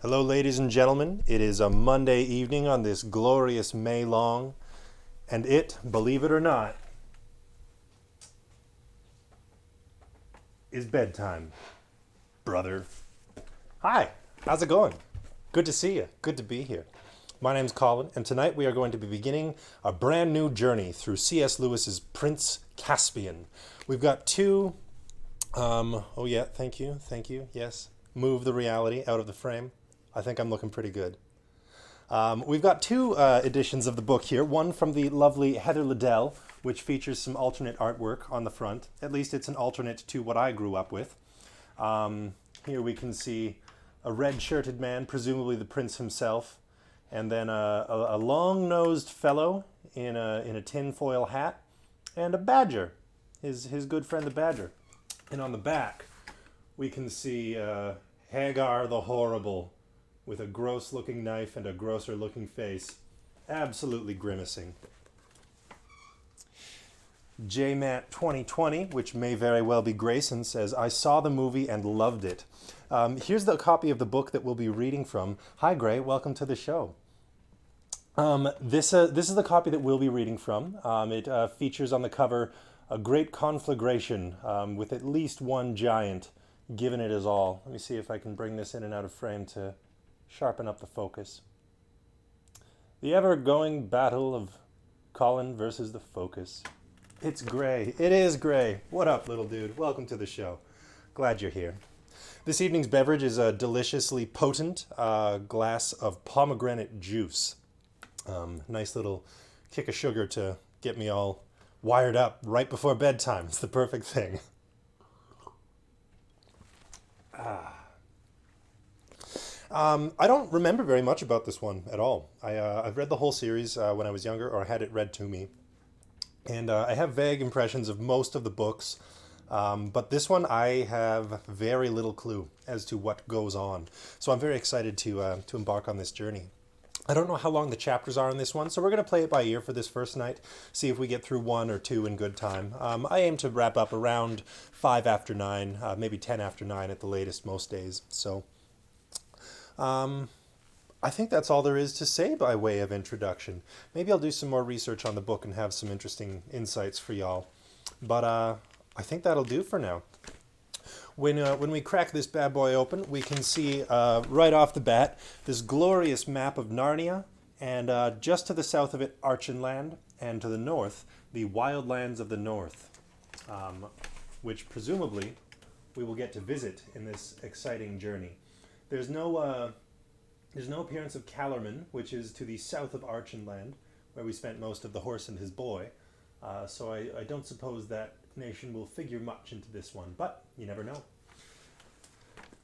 Hello, ladies and gentlemen. It is a Monday evening on this glorious May long, and it, believe it or not, is bedtime, brother. Hi, how's it going? Good to see you. Good to be here. My name's Colin, and tonight we are going to be beginning a brand new journey through C.S. Lewis's Prince Caspian. We've got two, oh yeah, thank you, yes. Move the reality out of the frame. I think I'm looking pretty good. We've got two editions of the book here. One from the lovely Heather Liddell, which features some alternate artwork on the front. At least it's an alternate to what I grew up with. Here we can see a red-shirted man, presumably the prince himself, and then a long-nosed fellow in a tinfoil hat, and a badger, his good friend the badger. And on the back, we can see Hagar the Horrible, with a gross-looking knife and a grosser-looking face, absolutely grimacing. JMat 2020, which may very well be Grayson, says, I saw the movie and loved it. Here's the copy of the book that we'll be reading from. Hi, Gray. Welcome to the show. This is the copy that we'll be reading from. It features on the cover a great conflagration with at least one giant giving it his all. Let me see if I can bring this in and out of frame to sharpen up the focus. The ever-going battle of Colin versus the focus. It's Gray. It is Gray. What up, little dude? Welcome to the show. Glad you're here. This evening's beverage is a deliciously potent glass of pomegranate juice. Nice little kick of sugar to get me all wired up right before bedtime. It's the perfect thing. I don't remember very much about this one at all. I've read the whole series when I was younger, or I had it read to me. And I have vague impressions of most of the books, but this one I have very little clue as to what goes on. So I'm very excited to embark on this journey. I don't know how long the chapters are in this one, so we're going to play it by ear for this first night, see if we get through one or two in good time. I aim to wrap up around 5 after 9, maybe 10 after 9 at the latest most days. So I think that's all there is to say by way of introduction. Maybe I'll do some more research on the book and have some interesting insights for y'all. But I think that'll do for now. When we crack this bad boy open, we can see right off the bat this glorious map of Narnia, and just to the south of it, Archenland, and to the north, the Wildlands of the North, which presumably we will get to visit in this exciting journey. There's no appearance of Calorman, which is to the south of Archenland, where we spent most of The Horse and His Boy. So I don't suppose that nation will figure much into this one, but you never know.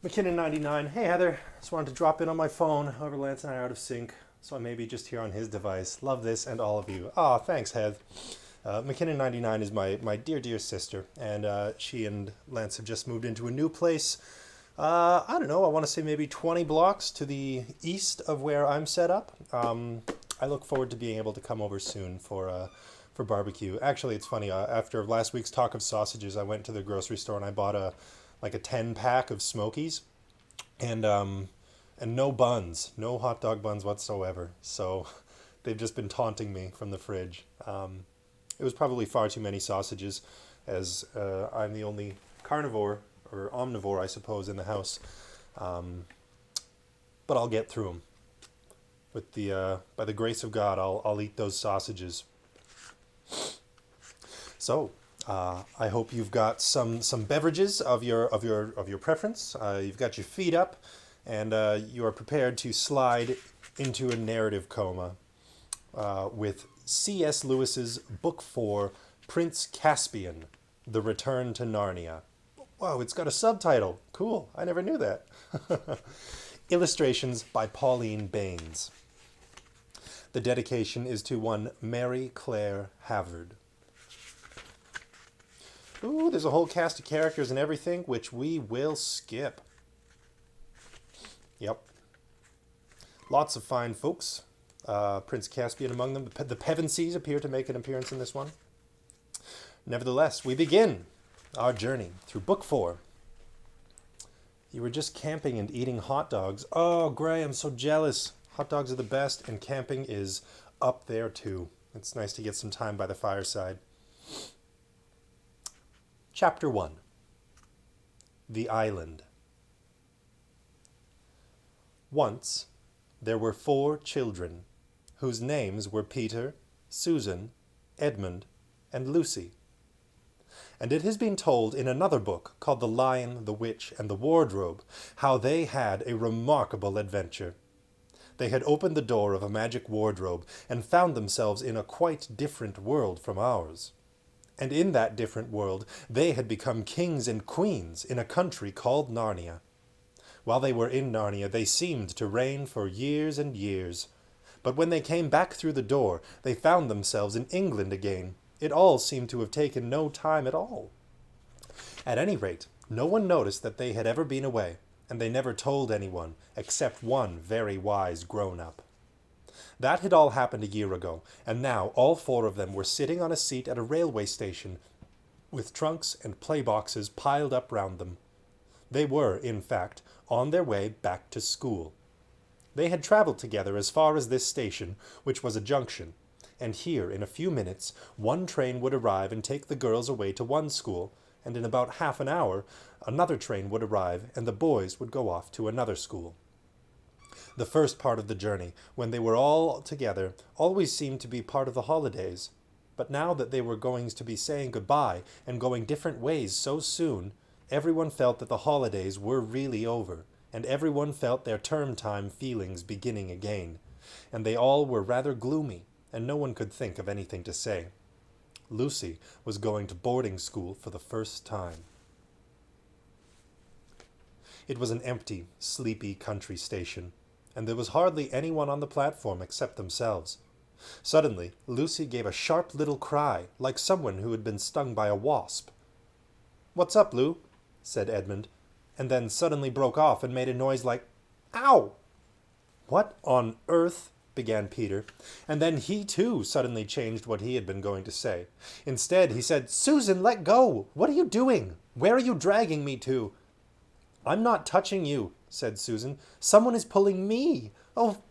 McKinnon99, hey Heather, just wanted to drop in on my phone. However, Lance and I are out of sync, so I may be just here on his device. Love this and all of you. Oh, thanks, Heath. McKinnon99 is my dear sister, and she and Lance have just moved into a new place. I don't know, I want to say maybe 20 blocks to the east of where I'm set up. I look forward to being able to come over soon for barbecue. Actually, it's funny, after last week's talk of sausages, I went to the grocery store and I bought a 10-pack of Smokies, and no buns, no hot dog buns whatsoever. So they've just been taunting me from the fridge. It was probably far too many sausages, as I'm the only carnivore, or omnivore, I suppose, in the house. But I'll get through them. By the grace of God, I'll eat those sausages. So, I hope you've got some beverages of your preference. You've got your feet up, and you are prepared to slide into a narrative coma with C.S. Lewis's Book 4, Prince Caspian: The Return to Narnia. Whoa, it's got a subtitle. Cool. I never knew that. Illustrations by Pauline Baines. The dedication is to one Mary Claire Havard. Ooh, there's a whole cast of characters and everything, which we will skip. Yep. Lots of fine folks. Prince Caspian among them. The Pevensies appear to make an appearance in this one. Nevertheless, we begin our journey through Book 4. You were just camping and eating hot dogs. Oh, Gray, I'm so jealous. Hot dogs are the best, and camping is up there too. It's nice to get some time by the fireside. Chapter 1. The Island. Once there were 4 children, whose names were Peter, Susan, Edmund, and Lucy. And it has been told in another book called The Lion, the Witch, and the Wardrobe how they had a remarkable adventure. They had opened the door of a magic wardrobe and found themselves in a quite different world from ours. And in that different world they had become kings and queens in a country called Narnia. While they were in Narnia they seemed to reign for years and years. But when they came back through the door they found themselves in England again. It all seemed to have taken no time at all. At any rate, no one noticed that they had ever been away, and they never told anyone, except one very wise grown-up. That had all happened a year ago, and now all 4 of them were sitting on a seat at a railway station, with trunks and playboxes piled up round them. They were, in fact, on their way back to school. They had travelled together as far as this station, which was a junction, and here in a few minutes one train would arrive and take the girls away to one school, and in about half an hour another train would arrive and the boys would go off to another school. The first part of the journey, when they were all together, always seemed to be part of the holidays. But now that they were going to be saying goodbye and going different ways so soon, everyone felt that the holidays were really over, and everyone felt their term time feelings beginning again, and they all were rather gloomy, and no one could think of anything to say. Lucy was going to boarding school for the first time. It was an empty, sleepy country station, and there was hardly anyone on the platform except themselves. Suddenly, Lucy gave a sharp little cry, like someone who had been stung by a wasp. "What's up, Lou?" said Edmund, and then suddenly broke off and made a noise like, "Ow!" "What on earth?" began Peter, and then he too suddenly changed what he had been going to say. Instead, he said, "Susan, let go! What are you doing? Where are you dragging me to?" "I'm not touching you," said Susan. "Someone is pulling me. Oh,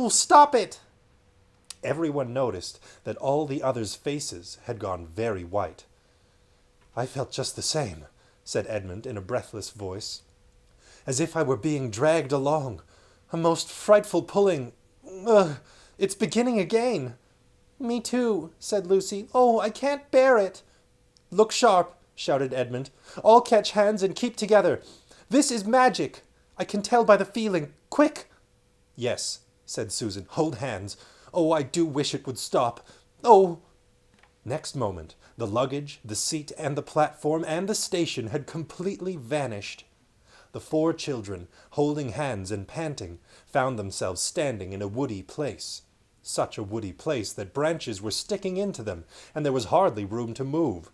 stop it!" Everyone noticed that all the others' faces had gone very white. "I felt just the same," said Edmund in a breathless voice. "As if I were being dragged along. A most frightful pulling. Ugh, it's beginning again." "Me too," said Lucy. "Oh, I can't bear it." "Look sharp," shouted Edmund. "All catch hands and keep together. This is magic. I can tell by the feeling. Quick!" "Yes," said Susan. "Hold hands. Oh, I do wish it would stop. Oh!" Next moment, the luggage, the seat, and the platform, and the station had completely vanished. The 4 children, holding hands and panting, found themselves standing in a woody place. Such a woody place that branches were sticking into them, and there was hardly room to move.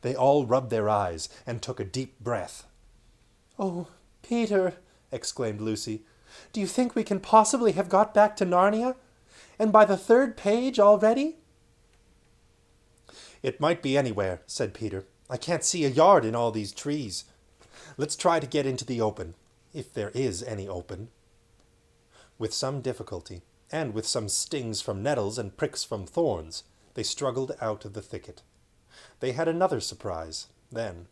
They all rubbed their eyes and took a deep breath. "Oh, Peter," exclaimed Lucy, "do you think we can possibly have got back to Narnia? And by the 3rd page already?" "It might be anywhere," said Peter. "I can't see a yard in all these trees. Let's try to get into the open, if there is any open." With some difficulty, and with some stings from nettles and pricks from thorns, they struggled out of the thicket. They had another surprise, then.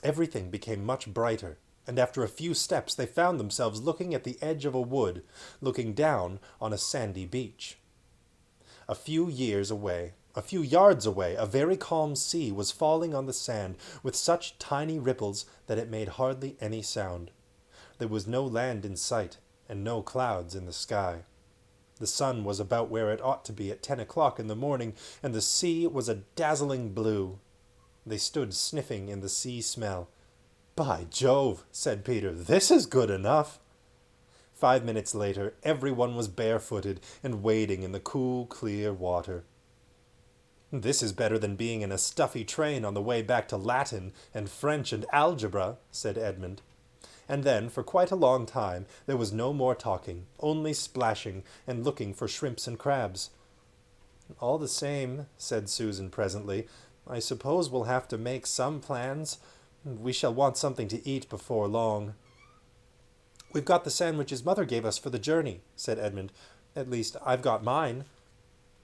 Everything became much brighter, and after a few steps they found themselves looking at the edge of a wood, looking down on a sandy beach. A few yards away, a very calm sea was falling on the sand with such tiny ripples that it made hardly any sound. There was no land in sight, and no clouds in the sky. The sun was about where it ought to be at 10 o'clock in the morning, and the sea was a dazzling blue. They stood sniffing in the sea smell. "By Jove," said Peter, "this is good enough." 5 minutes later, everyone was barefooted and wading in the cool, clear water. "This is better than being in a stuffy train on the way back to Latin and French and algebra," said Edmund. And then, for quite a long time, there was no more talking, only splashing and looking for shrimps and crabs. "All the same," said Susan presently, "I suppose we'll have to make some plans. We shall want something to eat before long." "We've got the sandwiches Mother gave us for the journey," said Edmund. "At least, I've got mine."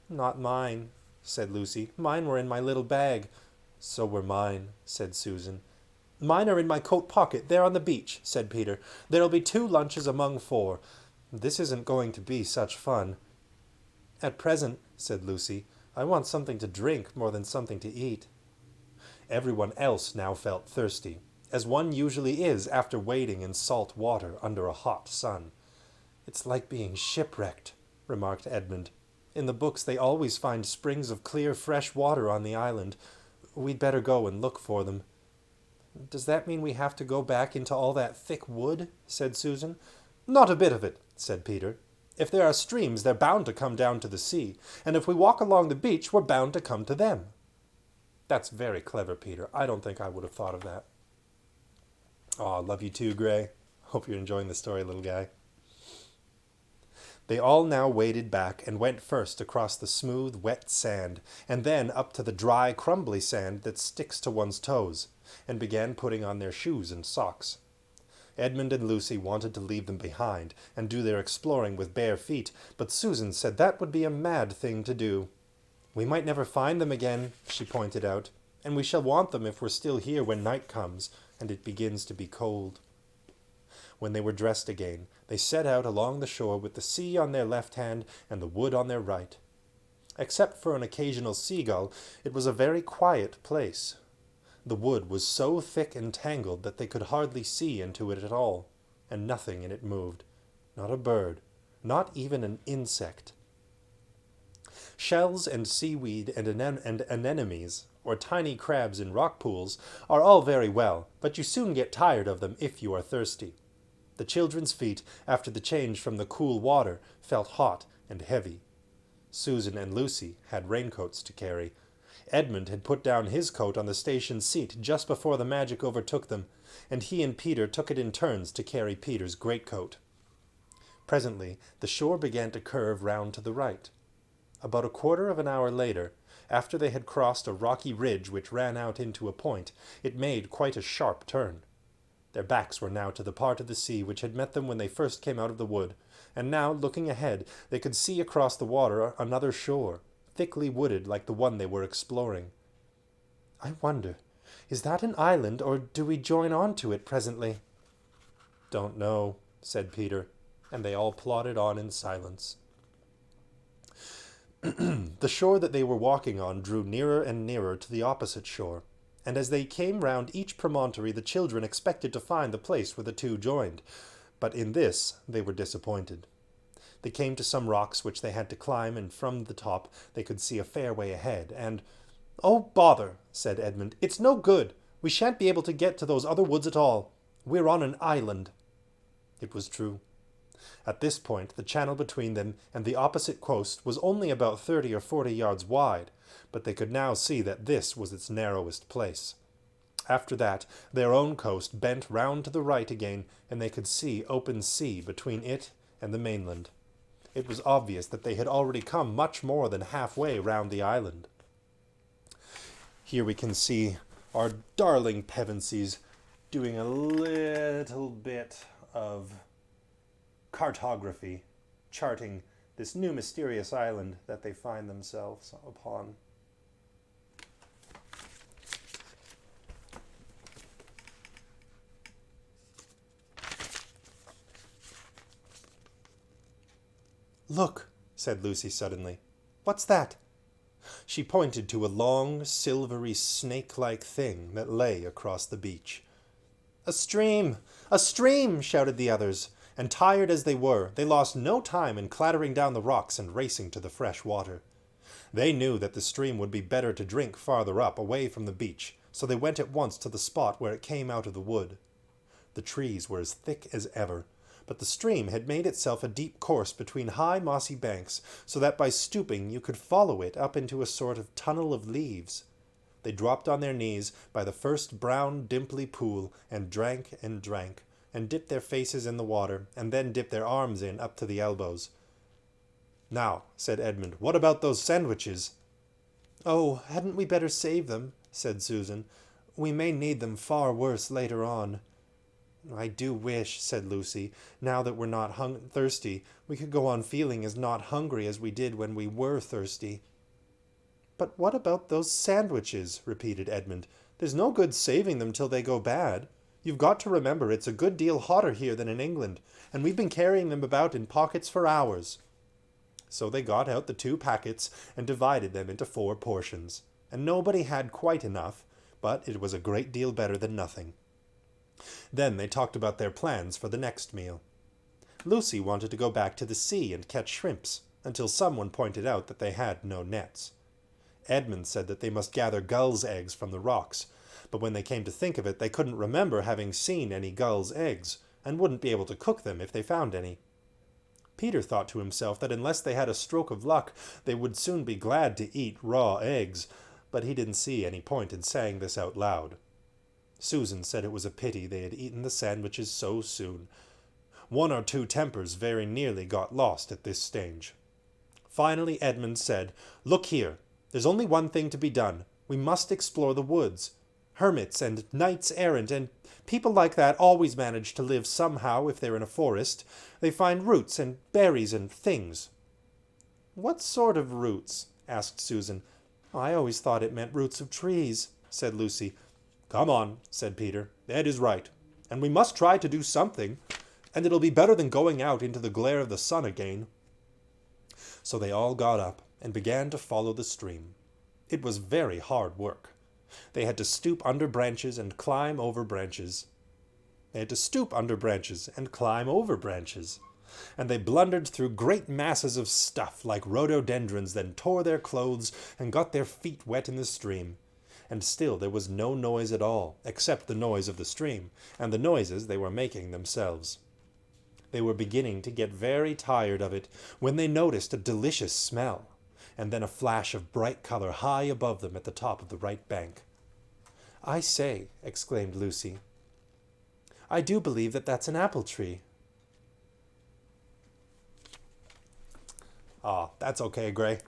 "Not mine," said Lucy. "Mine were in my little bag." "So were mine," said Susan. "Mine are in my coat pocket, there on the beach," said Peter. "There'll be 2 lunches among 4. This isn't going to be such fun." "At present," said Lucy, "I want something to drink more than something to eat." Everyone else now felt thirsty, as one usually is after wading in salt water under a hot sun. "It's like being shipwrecked," remarked Edmund. "In the books they always find springs of clear, fresh water on the island. We'd better go and look for them." "Does that mean we have to go back into all that thick wood?" said Susan. "Not a bit of it," said Peter. "If there are streams, they're bound to come down to the sea, and if we walk along the beach, we're bound to come to them." "That's very clever, Peter. I don't think I would have thought of that." "Aw, love you too, Gray. Hope you're enjoying the story, little guy." They all now waded back and went first across the smooth, wet sand, and then up to the dry, crumbly sand that sticks to one's toes, and began putting on their shoes and socks. Edmund and Lucy wanted to leave them behind and do their exploring with bare feet, but Susan said that would be a mad thing to do. "We might never find them again," she pointed out, "and we shall want them if we're still here when night comes and it begins to be cold." When they were dressed again, they set out along the shore with the sea on their left hand and the wood on their right. Except for an occasional seagull, it was a very quiet place. The wood was so thick and tangled that they could hardly see into it at all, and nothing in it moved. Not a bird, not even an insect. Shells and seaweed and anemones, or tiny crabs in rock pools, are all very well, but you soon get tired of them if you are thirsty. The children's feet, after the change from the cool water, felt hot and heavy. Susan and Lucy had raincoats to carry. Edmund had put down his coat on the station seat just before the magic overtook them, and he and Peter took it in turns to carry Peter's greatcoat. Presently the shore began to curve round to the right. About a quarter of an hour later, after they had crossed a rocky ridge which ran out into a point, it made quite a sharp turn. Their backs were now to the part of the sea which had met them when they first came out of the wood, and now, looking ahead, they could see across the water another shore, thickly wooded like the one they were exploring. "I wonder, is that an island, or do we join on to it presently?" "Don't know," said Peter, and they all plodded on in silence. The shore that they were walking on drew nearer and nearer to the opposite shore, and as they came round each promontory the children expected to find the place where the 2 joined, but in this they were disappointed. They came to some rocks which they had to climb, and from the top they could see a fair way ahead, and— "Oh, bother," said Edmund. "It's no good. We shan't be able to get to those other woods at all. We're on an island." It was true. At this point the channel between them and the opposite coast was only about 30 or 40 yards wide, but they could now see that this was its narrowest place. After that, their own coast bent round to the right again, and they could see open sea between it and the mainland. It was obvious that they had already come much more than halfway round the island. Here we can see our darling Pevensies doing a little bit of cartography, charting this new mysterious island that they find themselves upon. "Look," said Lucy suddenly. "What's that?" She pointed to a long, silvery, snake-like thing that lay across the beach. "A stream! A stream!" shouted the others, and tired as they were, they lost no time in clattering down the rocks and racing to the fresh water. They knew that the stream would be better to drink farther up, away from the beach, so they went at once to the spot where it came out of the wood. The trees were as thick as ever, but the stream had made itself a deep course between high mossy banks, so that by stooping you could follow it up into a sort of tunnel of leaves. They dropped on their knees by the first brown, dimply pool, and drank, and dipped their faces in the water, and then dipped their arms in up to the elbows. "Now," said Edmund, "what about those sandwiches?" "Oh, hadn't we better save them?" said Susan. We may need them far worse later on." "I do wish," said Lucy, "now that we're not thirsty, we could go on feeling as not hungry as we did when we were thirsty." "But what about those sandwiches?" repeated Edmund. "There's no good saving them till they go bad. You've got to remember it's a good deal hotter here than in England, and we've been carrying them about in pockets for hours." So they got out the 2 packets and divided them into 4 portions, and nobody had quite enough, but it was a great deal better than nothing. Then they talked about their plans for the next meal. Lucy wanted to go back to the sea and catch shrimps, until someone pointed out that they had no nets. Edmund said that they must gather gulls' eggs from the rocks, but when they came to think of it, they couldn't remember having seen any gulls' eggs, and wouldn't be able to cook them if they found any. Peter thought to himself that unless they had a stroke of luck, they would soon be glad to eat raw eggs, but he didn't see any point in saying this out loud. Susan said it was a pity they had eaten the sandwiches so soon. 1 or 2 tempers very nearly got lost at this stage. Finally Edmund said, "Look here, there's only one thing to be done. We must explore the woods. Hermits and knights errant and people like that always manage to live somehow if they're in a forest. They find roots and berries and things." "What sort of roots?" asked Susan. "I always thought it meant roots of trees," said Lucy. "Come on," said Peter. "Ed is right, and we must try to do something, and it'll be better than going out into the glare of the sun again." So they all got up and began to follow the stream. It was very hard work. They had to stoop under branches and climb over branches. They had to stoop under branches and climb over branches. And they blundered through great masses of stuff like rhododendrons, then tore their clothes and got their feet wet in the stream. And still there was no noise at all, except the noise of the stream, and the noises they were making themselves. They were beginning to get very tired of it when they noticed a delicious smell, and then a flash of bright color high above them at the top of the right bank. "I say," exclaimed Lucy, "I do believe that that's an apple tree." "Ah, that's okay, Gray."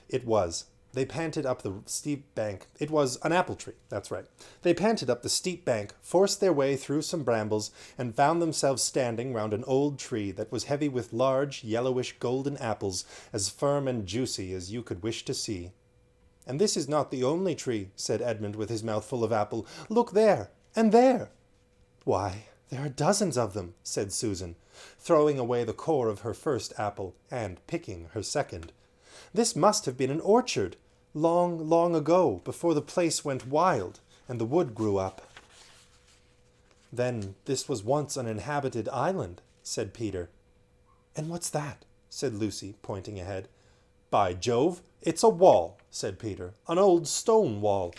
It was. They panted up the steep bank. It was an apple tree, that's right. They panted up the steep bank, forced their way through some brambles, and found themselves standing round an old tree that was heavy with large, yellowish, golden apples, as firm and juicy as you could wish to see. "And this is not the only tree," said Edmund with his mouth full of apple. "Look there, and there." "Why, there are dozens of them," said Susan, throwing away the core of her first apple and picking her second. "This must have been an orchard, long, long ago, before the place went wild and the wood grew up." "Then this was once an inhabited island," said Peter. "And what's that?" said Lucy, pointing ahead. "By Jove, it's a wall," said Peter, "an old stone wall."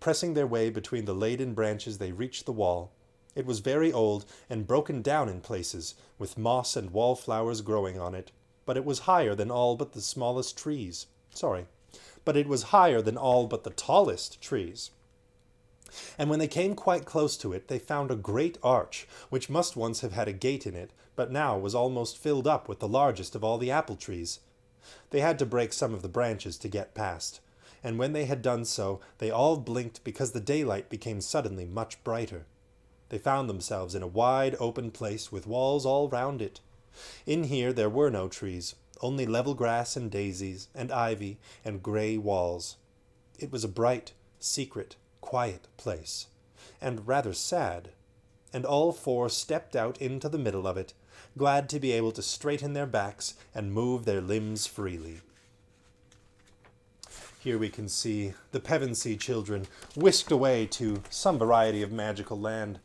Pressing their way between the laden branches, they reached the wall. It was very old and broken down in places, with moss and wallflowers growing on it. But it was higher than all but the smallest trees. But it was higher than all but the tallest trees. And when they came quite close to it, they found a great arch, which must once have had a gate in it, but now was almost filled up with the largest of all the apple trees. They had to break some of the branches to get past, and when they had done so, they all blinked because the daylight became suddenly much brighter. They found themselves in a wide open place with walls all round it. In here there were no trees, only level grass and daisies and ivy and grey walls. It was a bright, secret, quiet place, and rather sad, and all 4 stepped out into the middle of it, glad to be able to straighten their backs and move their limbs freely. Here we can see the Pevensey children whisked away to some variety of magical land,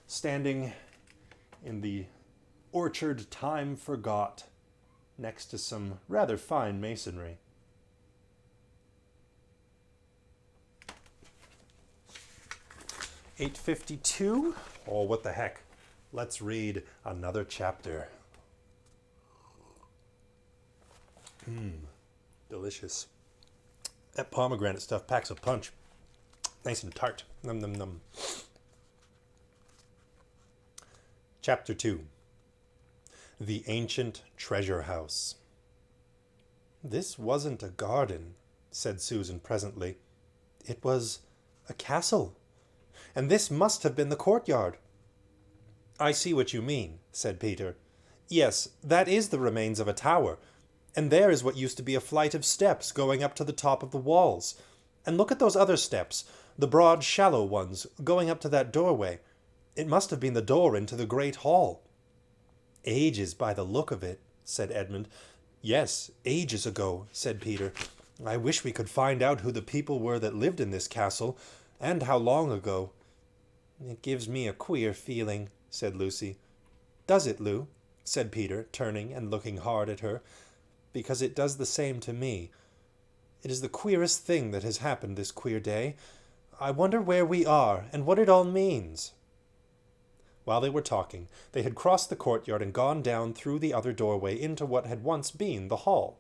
standing in the orchard time forgot, next to some rather fine masonry. $8.52? Oh, what the heck. Let's read another chapter. Delicious. That pomegranate stuff packs a punch. Nice and tart. Num num num. Chapter 2. The Ancient Treasure House. This wasn't a garden, said Susan presently. It was a castle, and this must have been the courtyard. I see what you mean, said Peter. Yes, that is the remains of a tower, and there is what used to be a flight of steps going up to the top of the walls. And look at those other steps, the broad, shallow ones, going up to that doorway. It must have been the door into the great hall. Ages by the look of it, said Edmund. Yes, ages ago, said Peter. I wish we could find out who the people were that lived in this castle, and how long ago. It gives me a queer feeling, said Lucy. Does it, Lou? Said Peter, turning and looking hard at her. Because it does the same to me. It is the queerest thing that has happened this queer day. I wonder where we are, and what it all means. While they were talking, they had crossed the courtyard and gone down through the other doorway into what had once been the hall.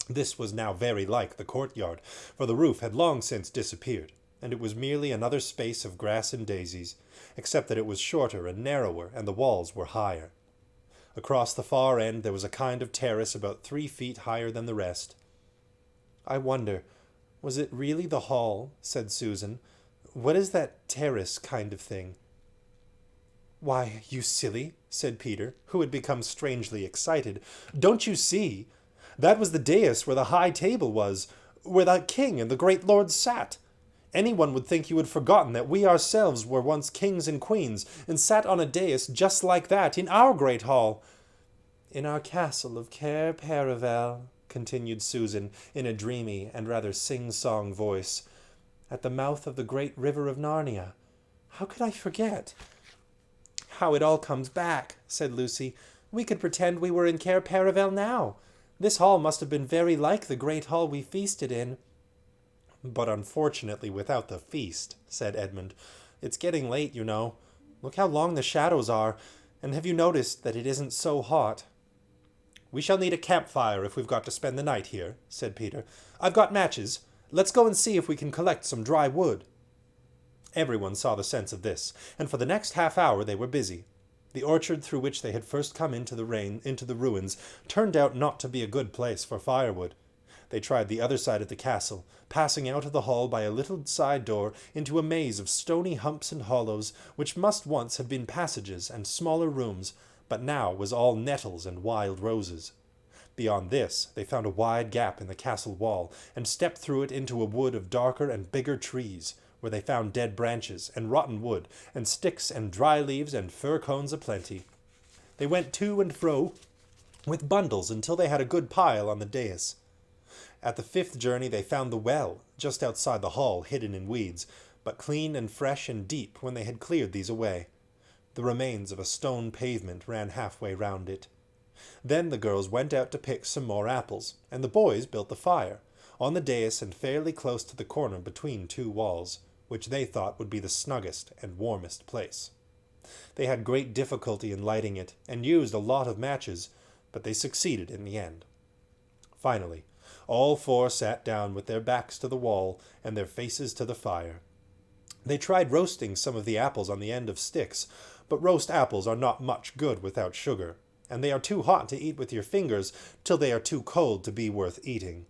This was now very like the courtyard, for the roof had long since disappeared, and it was merely another space of grass and daisies, except that it was shorter and narrower, and the walls were higher. Across the far end there was a kind of terrace about 3 feet higher than the rest. I wonder, was it really the hall? Said Susan. What is that terrace kind of thing? Why, you silly, said Peter, who had become strangely excited. Don't you see? That was the dais where the high table was, where the king and the great lords sat. Anyone would think you had forgotten that we ourselves were once kings and queens, and sat on a dais just like that in our great hall. In our castle of Cair Paravel, continued Susan, in a dreamy and rather sing-song voice, at the mouth of the great river of Narnia. How could I forget? How it all comes back, said Lucy. We could pretend we were in Cair Paravel now. This hall must have been very like the great hall we feasted in. But unfortunately without the feast, said Edmund. It's getting late, you know. Look how long the shadows are, and have you noticed that it isn't so hot? We shall need a campfire if we've got to spend the night here, said Peter. I've got matches. Let's go and see if we can collect some dry wood. Everyone saw the sense of this, and for the next half hour they were busy. The orchard through which they had first come into the ruins turned out not to be a good place for firewood. They tried the other side of the castle, passing out of the hall by a little side door into a maze of stony humps and hollows, which must once have been passages and smaller rooms, but now was all nettles and wild roses. Beyond this, they found a wide gap in the castle wall, and stepped through it into a wood of darker and bigger trees, where they found dead branches and rotten wood, and sticks and dry leaves and fir cones aplenty. They went to and fro with bundles until they had a good pile on the dais. At the 5th journey they found the well, just outside the hall, hidden in weeds, but clean and fresh and deep when they had cleared these away. The remains of a stone pavement ran halfway round it. Then the girls went out to pick some more apples, and the boys built the fire, on the dais and fairly close to the corner between 2 walls, which they thought would be the snuggest and warmest place. They had great difficulty in lighting it, and used a lot of matches, but they succeeded in the end. Finally, all 4 sat down with their backs to the wall and their faces to the fire. They tried roasting some of the apples on the end of sticks, but roast apples are not much good without sugar, and they are too hot to eat with your fingers till they are too cold to be worth eating.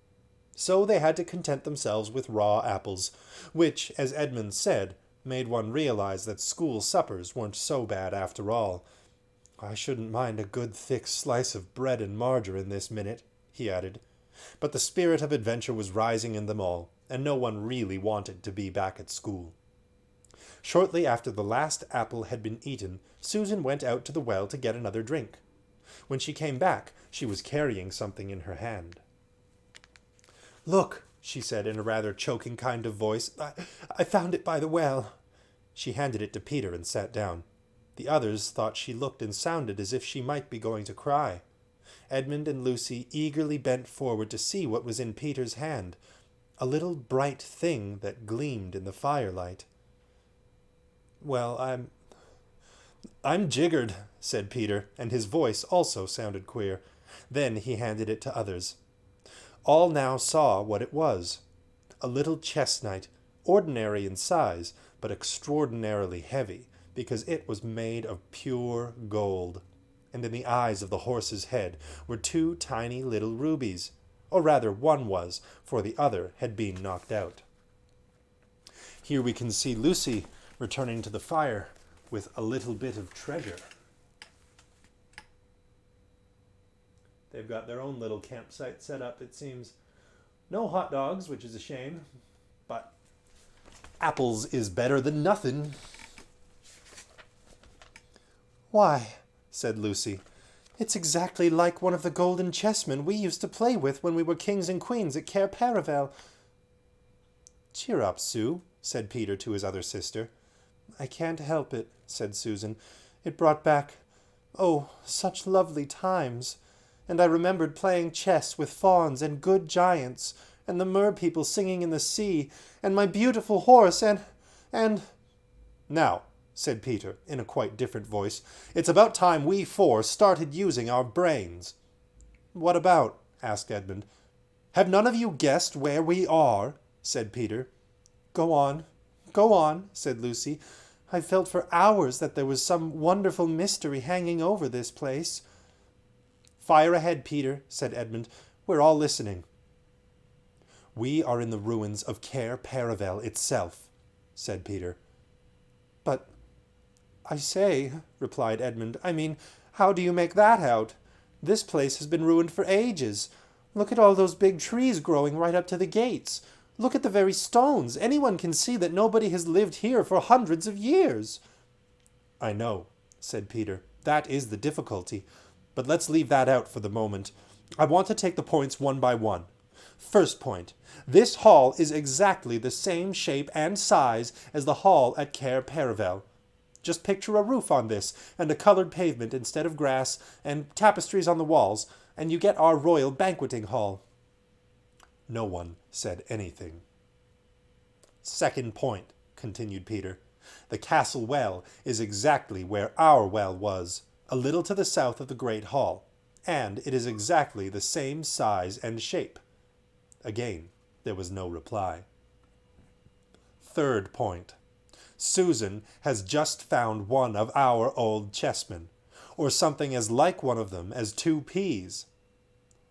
So they had to content themselves with raw apples, which, as Edmund said, made one realize that school suppers weren't so bad after all. I shouldn't mind a good thick slice of bread and margarine this minute, he added. But the spirit of adventure was rising in them all, and no one really wanted to be back at school. Shortly after the last apple had been eaten, Susan went out to the well to get another drink. When she came back, she was carrying something in her hand. "Look," she said in a rather choking kind of voice, I found it by the well." She handed it to Peter and sat down. The others thought she looked and sounded as if she might be going to cry. Edmund and Lucy eagerly bent forward to see what was in Peter's hand, a little bright thing that gleamed in the firelight. "Well, I'm jiggered," said Peter, and his voice also sounded queer. Then he handed it to others. All now saw what it was. A little chess-knight, ordinary in size, but extraordinarily heavy, because it was made of pure gold, and in the eyes of the horse's head were 2 tiny little rubies. Or rather, one was, for the other had been knocked out. Here we can see Lucy returning to the fire with a little bit of treasure. They've got their own little campsite set up, it seems. No hot dogs, which is a shame, but apples is better than nothing. Why, said Lucy, it's exactly like one of the golden chessmen we used to play with when we were kings and queens at Cair Paravel. Cheer up, Sue, said Peter to his other sister. I can't help it, said Susan. It brought back, oh, such lovely times. And I remembered playing chess with fauns and good giants, and the mer-people singing in the sea, and my beautiful horse, and... Now, said Peter, in a quite different voice, it's about time we four started using our brains. What about? Asked Edmund. Have none of you guessed where we are? Said Peter. Go on, said Lucy. I felt for hours that there was some wonderful mystery hanging over this place. Fire ahead, Peter, said Edmund. We're all listening. We are in the ruins of Cair Paravel itself, said Peter. But, I say, replied Edmund, I mean, how do you make that out? This place has been ruined for ages. Look at all those big trees growing right up to the gates. Look at the very stones. Anyone can see that nobody has lived here for hundreds of years. I know, said Peter. That is the difficulty. But let's leave that out for the moment. I want to take the points one by one. First point. This hall is exactly the same shape and size as the hall at Cair Paravel. Just picture a roof on this, and a coloured pavement instead of grass, and tapestries on the walls, and you get our royal banqueting hall. No one said anything. Second point, continued Peter. The castle well is exactly where our well was, a little to the south of the great hall, and it is exactly the same size and shape. Again, there was no reply. Third point. Susan has just found one of our old chessmen, or something as like one of them as 2 peas.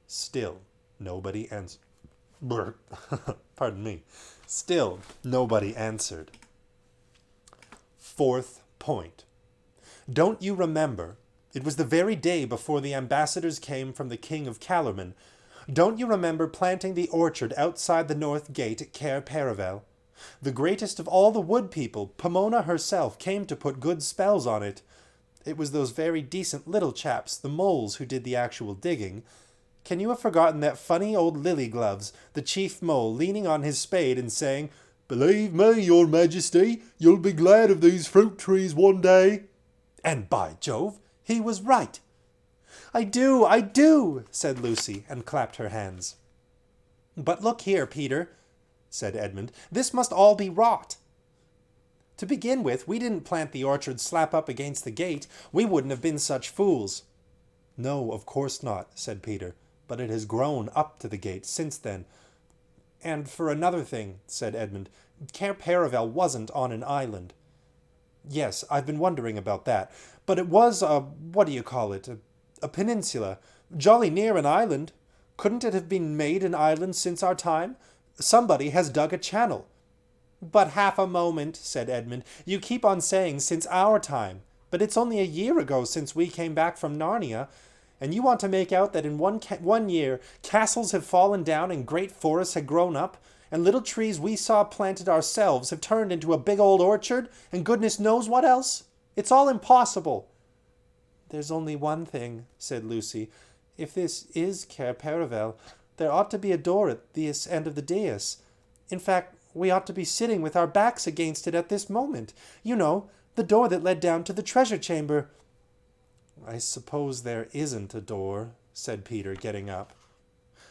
Still, nobody answered. Pardon me. Still, nobody answered. Fourth point. Don't you remember? It was the very day before the ambassadors came from the King of Calormen. Don't you remember planting the orchard outside the north gate at Cair Paravel? The greatest of all the wood people, Pomona herself, came to put good spells on it. It was those very decent little chaps, the moles, who did the actual digging. Can you have forgotten that funny old Lily-Gloves, the chief mole, leaning on his spade and saying, Believe me, your majesty, you'll be glad of these fruit trees one day? And by Jove, he was right. I do, said Lucy, and clapped her hands. But look here, Peter, said Edmund, this must all be rot. To begin with, we didn't plant the orchard slap up against the gate. We wouldn't have been such fools. No, of course not, said Peter, but it has grown up to the gate since then. And for another thing, said Edmund, Cair Paravel wasn't on an island. Yes, I've been wondering about that, but it was a peninsula, jolly near an island. Couldn't it have been made an island since our time? Somebody has dug a channel. But half a moment, said Edmund. You keep on saying since our time, but it's only a year ago since we came back from Narnia, and you want to make out that in one year castles have fallen down and great forests have grown up, and little trees we saw planted ourselves have turned into a big old orchard, and goodness knows what else? It's all impossible. There's only one thing, said Lucy. If this is Cair Paravel, there ought to be a door at this end of the dais. In fact, we ought to be sitting with our backs against it at this moment. You know, the door that led down to the treasure chamber. I suppose there isn't a door, said Peter, getting up.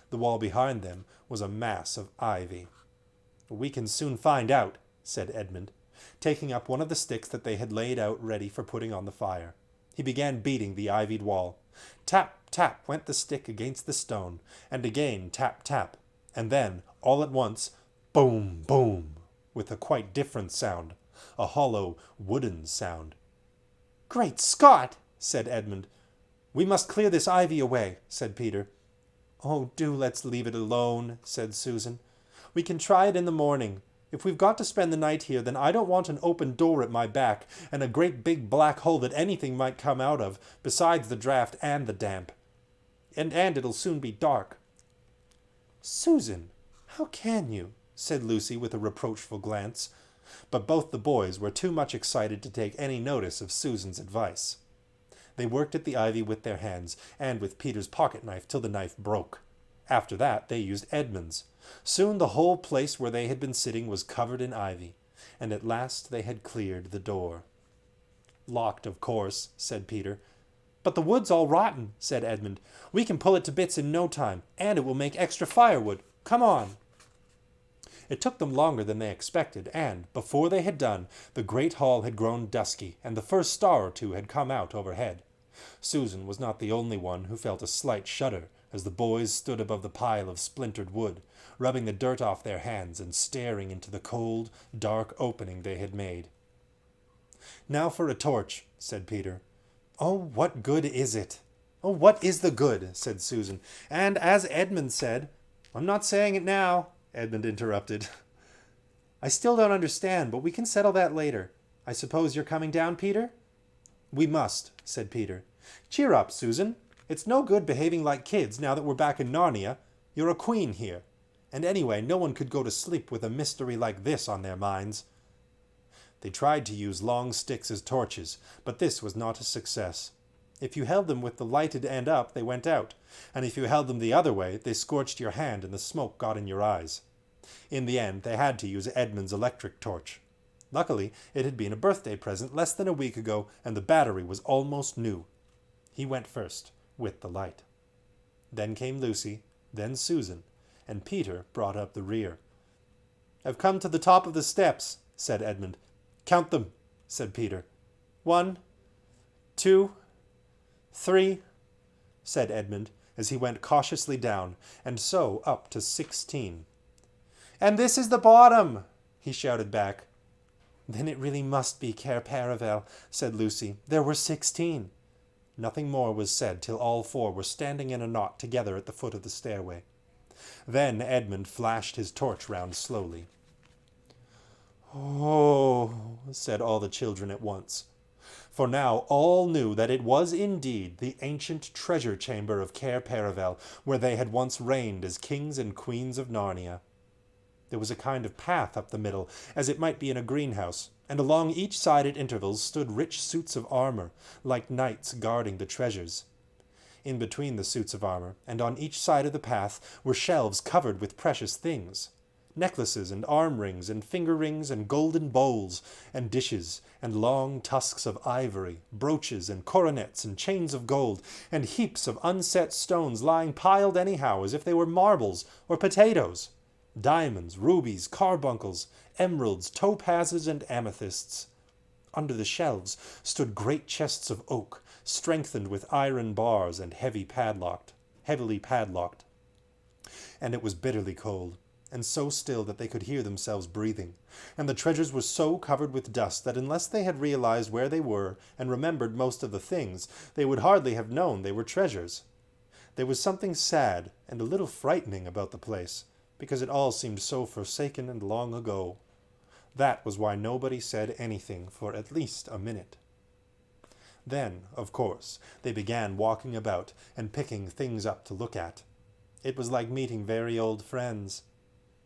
The wall behind them was a mass of ivy. We can soon find out, said Edmund, taking up one of the sticks that they had laid out ready for putting on the fire. He began beating the ivied wall. Tap, tap went the stick against the stone, and again tap, tap, and then, all at once, boom, boom, with a quite different sound, a hollow, wooden sound. Great Scott! Said Edmund. We must clear this ivy away, said Peter. Oh, do let's leave it alone, said Susan. We can try it in the morning. If we've got to spend the night here, then I don't want an open door at my back and a great big black hole that anything might come out of, besides the draft and the damp. And it'll soon be dark. Susan, how can you? Said Lucy with a reproachful glance. But both the boys were too much excited to take any notice of Susan's advice. They worked at the ivy with their hands, and with Peter's pocket knife till the knife broke. After that they used Edmund's. Soon the whole place where they had been sitting was covered in ivy, and at last they had cleared the door. Locked, of course, said Peter. But the wood's all rotten, said Edmund. We can pull it to bits in no time, and it will make extra firewood. Come on. It took them longer than they expected, and, before they had done, the great hall had grown dusky, and the first star or two had come out overhead. Susan was not the only one who felt a slight shudder as the boys stood above the pile of splintered wood, rubbing the dirt off their hands and staring into the cold, dark opening they had made. Now for a torch, said Peter. Oh, what good is it? Oh, what is the good? Said Susan. And as Edmund said, I'm not saying it now, Edmund interrupted. I still don't understand, but we can settle that later. I suppose you're coming down, Peter? We must, said Peter. Cheer up, Susan. It's no good behaving like kids now that we're back in Narnia. You're a queen here. And anyway, no one could go to sleep with a mystery like this on their minds. They tried to use long sticks as torches, but this was not a success. If you held them with the lighted end up, they went out, and if you held them the other way, they scorched your hand and the smoke got in your eyes. In the end, they had to use Edmund's electric torch. Luckily, it had been a birthday present less than a week ago, and the battery was almost new. He went first, with the light. Then came Lucy, then Susan, and Peter brought up the rear. I've come to the top of the steps, said Edmund. Count them, said Peter. 1, 2, 3, said Edmund, as he went cautiously down, and so up to 16. And this is the bottom, he shouted back. Then it really must be Cair Paravel, said Lucy. There were 16. Nothing more was said till all four were standing in a knot together at the foot of the stairway. Then Edmund flashed his torch round slowly. Oh, said all the children at once. For now all knew that it was indeed the ancient treasure chamber of Cair Paravel, where they had once reigned as kings and queens of Narnia. There was a kind of path up the middle, as it might be in a greenhouse, and along each side at intervals stood rich suits of armor, like knights guarding the treasures. In between the suits of armor, and on each side of the path, were shelves covered with precious things. Necklaces and arm rings and finger rings and golden bowls and dishes and long tusks of ivory, brooches and coronets and chains of gold, and heaps of unset stones lying piled anyhow as if they were marbles or potatoes. Diamonds, rubies, carbuncles, emeralds, topazes, and amethysts. Under the shelves stood great chests of oak, strengthened with iron bars and heavily padlocked. And it was bitterly cold, and so still that they could hear themselves breathing, and the treasures were so covered with dust that unless they had realized where they were and remembered most of the things, they would hardly have known they were treasures. There was something sad and a little frightening about the place, because it all seemed so forsaken and long ago. That was why nobody said anything for at least a minute. Then, of course, they began walking about and picking things up to look at. It was like meeting very old friends.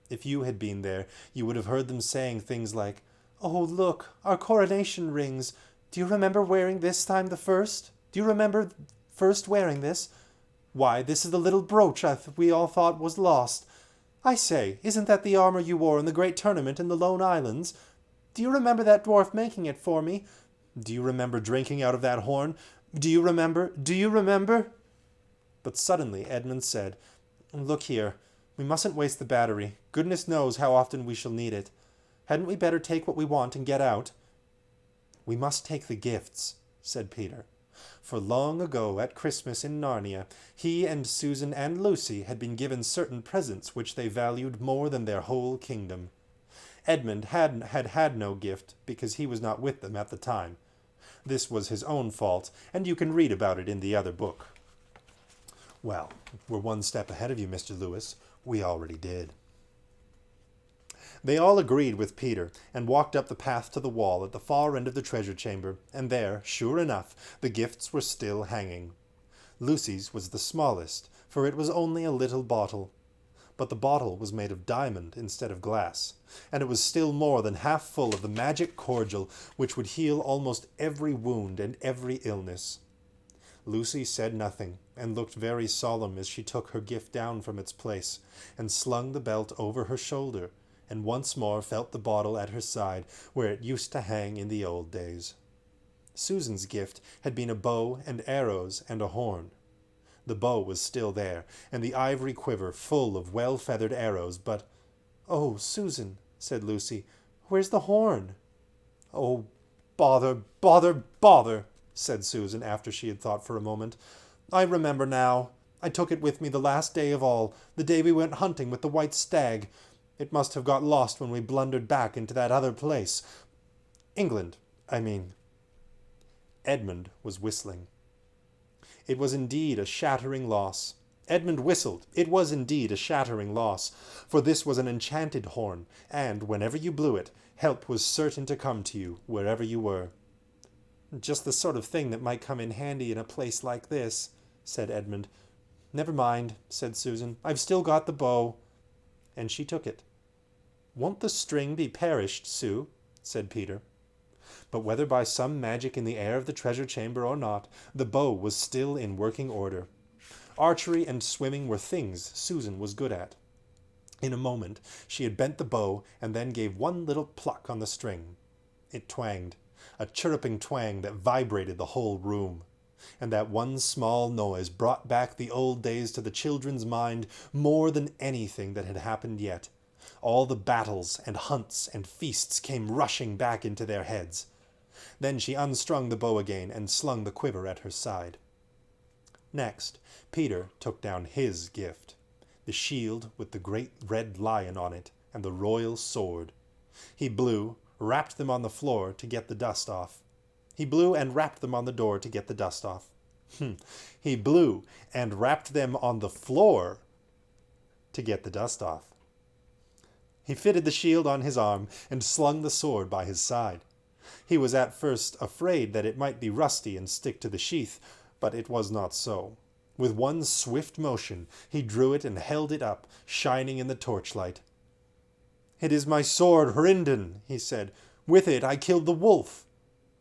If you had been there, you would have heard them saying things like, "Oh, look, our coronation rings. Do you remember wearing this time the first? Do you remember first wearing this? Why, this is the little brooch we all thought was lost. I say, isn't that the armor you wore in the great tournament in the Lone Islands? Do you remember that dwarf making it for me? Do you remember drinking out of that horn? Do you remember? But suddenly Edmund said, Look here, we mustn't waste the battery. Goodness knows how often we shall need it. Hadn't we better take what we want and get out? We must take the gifts, said Peter. For long ago at Christmas in Narnia, he and Susan and Lucy had been given certain presents which they valued more than their whole kingdom. Edmund had no gift because he was not with them at the time. This was his own fault, and you can read about it in the other book. Well, we're one step ahead of you, Mr. Lewis. We already did. They all agreed with Peter and walked up the path to the wall at the far end of the treasure chamber, and there, sure enough, the gifts were still hanging. Lucy's was the smallest, for it was only a little bottle. But the bottle was made of diamond instead of glass, and it was still more than half full of the magic cordial which would heal almost every wound and every illness. Lucy said nothing, and looked very solemn as she took her gift down from its place, and slung the belt over her shoulder, and once more felt the bottle at her side where it used to hang in the old days. Susan's gift had been a bow and arrows and a horn. The bow was still there, and the ivory quiver full of well-feathered arrows, but, "Oh, Susan," said Lucy, "where's the horn?" "Oh, bother, bother, bother," said Susan after she had thought for a moment. "I remember now. I took it with me the last day of all, the day we went hunting with the white stag. It must have got lost when we blundered back into that other place. England, I mean." Edmund was whistling. It was indeed a shattering loss. Edmund whistled. It was indeed a shattering loss, for this was an enchanted horn, and whenever you blew it, help was certain to come to you, wherever you were. "Just the sort of thing that might come in handy in a place like this," said Edmund. "Never mind," said Susan. "I've still got the bow." And she took it. "Won't the string be perished, Sue?" said Peter. But whether by some magic in the air of the treasure chamber or not, the bow was still in working order. Archery and swimming were things Susan was good at. In a moment she had bent the bow and then gave one little pluck on the string. It twanged, a chirruping twang that vibrated the whole room. And that one small noise brought back the old days to the children's mind more than anything that had happened yet. All the battles and hunts and feasts came rushing back into their heads. Then she unstrung the bow again and slung the quiver at her side. Next, Peter took down his gift, the shield with the great red lion on it and the royal sword. He blew, rapped them on the floor to get the dust off. He blew and rapped them on the door to get the dust off. He blew and rapped them on the floor to get the dust off. He fitted the shield on his arm and slung the sword by his side. He was at first afraid that it might be rusty and stick to the sheath, but it was not so. With one swift motion he drew it and held it up, shining in the torchlight. "It is my sword, Hrinden," he said. "With it I killed the wolf."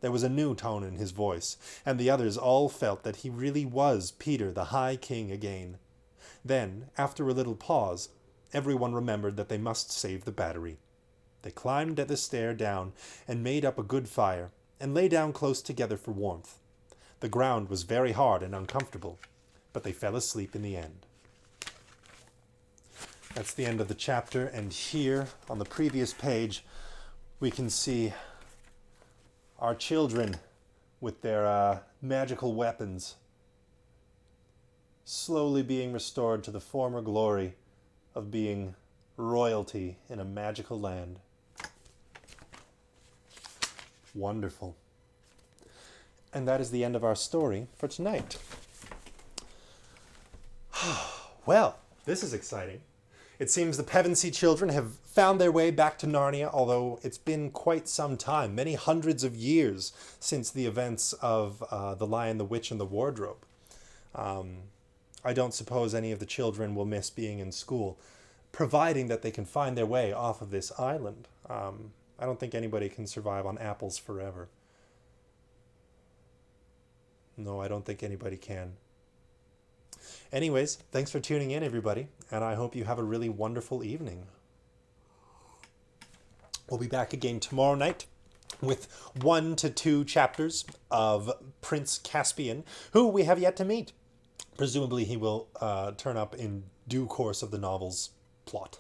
There was a new tone in his voice, and the others all felt that he really was Peter the High King again. Then, after a little pause, everyone remembered that they must save the battery. They climbed the stair down and made up a good fire, and lay down close together for warmth. The ground was very hard and uncomfortable, but they fell asleep in the end. That's the end of the chapter, and here on the previous page we can see our children with their magical weapons slowly being restored to the former glory of being royalty in a magical land. Wonderful. And that is the end of our story for tonight. Well, this is exciting. It seems the Pevensey children have found their way back to Narnia, although it's been quite some time, many hundreds of years since the events of The Lion, the Witch, and the Wardrobe. I don't suppose any of the children will miss being in school, providing that they can find their way off of this island. I don't think anybody can survive on apples forever. No, I don't think anybody can. Anyways, thanks for tuning in, everybody, and I hope you have a really wonderful evening. We'll be back again tomorrow night with 1 to 2 chapters of Prince Caspian, who we have yet to meet. Presumably he will turn up in due course of the novel's plot.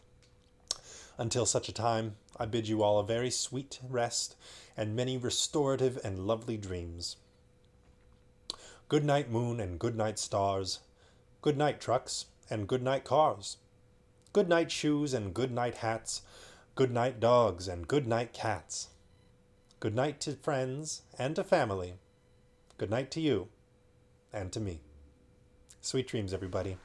Until such a time, I bid you all a very sweet rest and many restorative and lovely dreams. Good night, moon, and good night, stars. Good night, trucks, and good night, cars. Good night, shoes, and good night, hats. Good night, dogs, and good night, cats. Good night to friends and to family. Good night to you and to me. Sweet dreams, everybody.